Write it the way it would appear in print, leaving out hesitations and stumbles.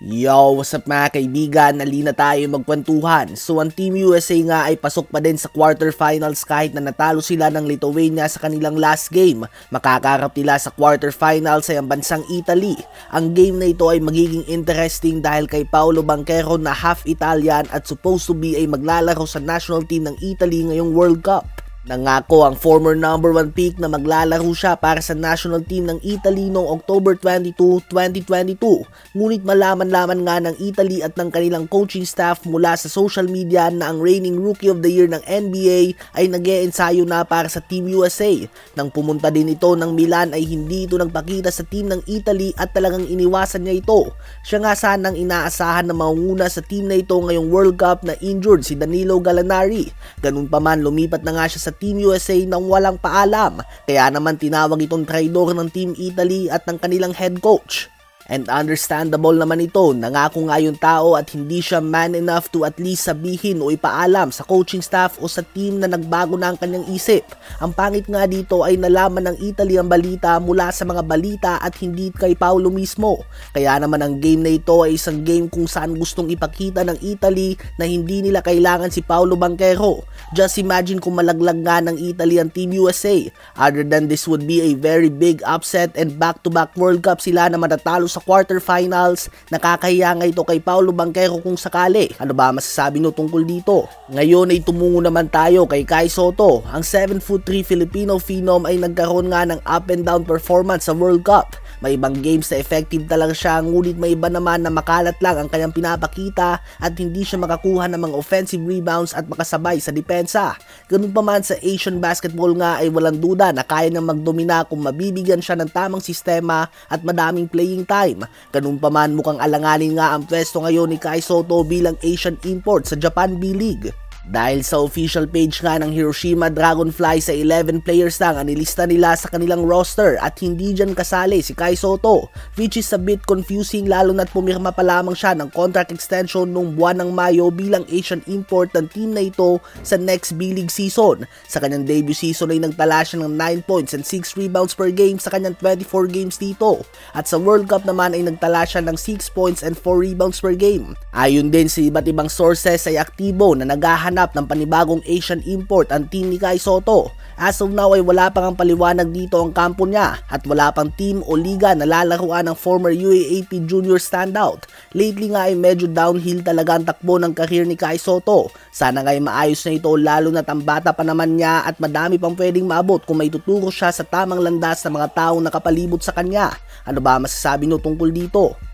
Yo, what's up mga kaibigan? Nali na tayo magkwentuhan. So ang Team USA nga ay pasok pa din sa quarterfinals kahit na natalo sila ng Lithuania sa kanilang last game. Makakarap nila sa quarterfinals ay ang bansang Italy. Ang game na ito ay magiging interesting dahil kay Paolo Banchero na half Italian at supposed to be ay maglalaro sa national team ng Italy ngayong World Cup. Nangako ang former number 1 pick na maglalaro siya para sa national team ng Italy noong October 22, 2022. Ngunit malaman-laman nga ng Italy at ng kanilang coaching staff mula sa social media na ang reigning Rookie of the Year ng NBA ay nag-e-ensayo na para sa Team USA. Nang pumunta din ito ng Milan ay hindi ito nagpakita sa team ng Italy at talagang iniwasan niya ito. Siya nga sanang inaasahan na maunguna sa team na ito ngayong World Cup na injured si Danilo Gallinari. Ganun pa man, lumipat na nga siya sa Team USA nang walang paalam, kaya naman tinawag itong traidor ng Team Italy at ng kanilang head coach. And understandable naman ito, nangako nga yung tao at hindi siya man enough to at least sabihin o ipaalam sa coaching staff o sa team na nagbago na ang kanyang isip. Ang pangit nga dito ay nalaman ng Italy ang balita mula sa mga balita at hindi kay Paolo mismo. Kaya naman ang game na ito ay isang game kung saan gustong ipakita ng Italy na hindi nila kailangan si Paolo Banchero. Just imagine kung malaglag nga ng Italy ang Team USA. Other than this would be a very big upset and back-to-back World Cup sila na matatalo sa quarterfinals. Nakakahiya nga ito kay Paolo Banchero kung sakali. Ano ba masasabi nyo tungkol dito? Ngayon ay tumungo naman tayo kay Kai Sotto. Ang 7'3" Filipino phenom ay nagkaroon nga ng up and down performance sa World Cup. May ibang games na effective talaga siya, ngunit may iba naman na makalat lang ang kanyang pinapakita at hindi siya makakuha ng mga offensive rebounds at makasabay sa depensa. Ganun pa man sa Asian basketball nga ay walang duda na kaya niyang magdomina kung mabibigyan siya ng tamang sistema at madaming playing time. Ganun pa man, mukhang alanganin nga ang pwesto ngayon ni Kai Sotto bilang Asian import sa Japan B-League. Dahil sa official page nga ng Hiroshima Dragonfly sa 11 players lang ang nilista nila sa kanilang roster at hindi dyan kasali si Kai Sotto, which is a bit confusing lalo na't pumirma pa lamang siya ng contract extension noong buwan ng Mayo bilang Asian import ng team na ito sa next B-League season. Sa kanyang debut season ay nagtala siya ng 9 points and 6 rebounds per game sa kanyang 24 games dito. At sa World Cup naman ay nagtala siya ng 6 points and 4 rebounds per game. Ayon din sa iba't ibang sources ay aktibo na naghahanap ng panibagong Asian import ang team ni Kai Sotto. As of now ay wala pang paliwanag dito ang kampo niya at wala pang team o liga na lalaruan ng former UAAP junior standout. Lately nga ay medyo downhill talaga ang takbo ng career ni Kai Sotto. Sana nga ay maayos na ito lalo na't ang bata pa naman niya at madami pang pwedeng maabot kung may tuturo siya sa tamang landas ng mga taong nakapalibot sa kanya. Ano ba masasabi nyo tungkol dito?